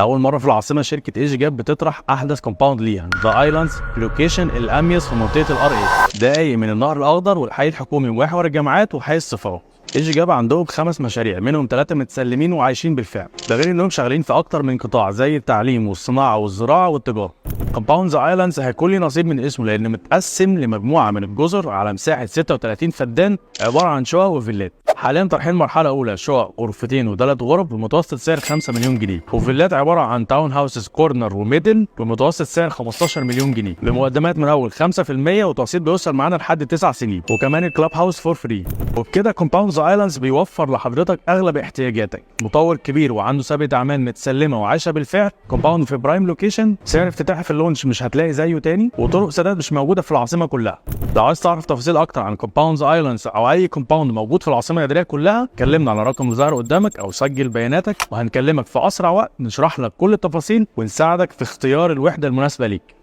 اول مره في العاصمه شركه ايجي جاب بتطرح احدث كومباوند ليها ذا ايلاندز لوكيشن الاميز في منطقه الار اي، دقايق من النهر الاخضر والحي الحكومي ومحور الجامعات وحي الصفاوه. ايجي جاب عندهم 5 مشاريع، منهم 3 متسلمين وعايشين بالفعل، ده غير انهم شغالين في اكتر من قطاع زي التعليم والصناعه والزراعه والتجاره. كومباوند ذا ايلاندز هيكون لي نصيب من اسمه لانه متقسم لمجموعه من الجزر على مساحه 36 فدان، عباره عن شقق وفيلات. حاليا طرحين مرحله اولى شقق غرفتين وثلاث غرف بمتوسط سعر 5 مليون جنيه، وفيلات عباره عن تاون هاوسز كورنر وميدل بمتوسط سعر 15 مليون جنيه، بمقدمات من اول 5% وتقسيط بيوصل معانا لحد 9 سنين، وكمان الكلاب هاوس فور فري. وبكده كومباوند ذا ايلاندز بيوفر لحضرتك اغلب احتياجاتك، مطور كبير وعنده ثابت اعمال متسلمه وعايشه بالفعل، كومباوند في برايم لوكيشن، سعر افتتاحي في اللونش مش هتلاقي زيه تاني، وطرق سداد مش موجوده في العاصمه كلها. لو عايز تعرف تفاصيل اكتر عن كومباوند ذا ايلاندز او اي كومباوند موجود في العاصمه الاداريه كلها، كلمنا على الرقم اللي ظاهر قدامك او سجل بياناتك، وهنكلمك في اسرع وقت نشرح لك كل التفاصيل ونساعدك في اختيار الوحده المناسبه ليك.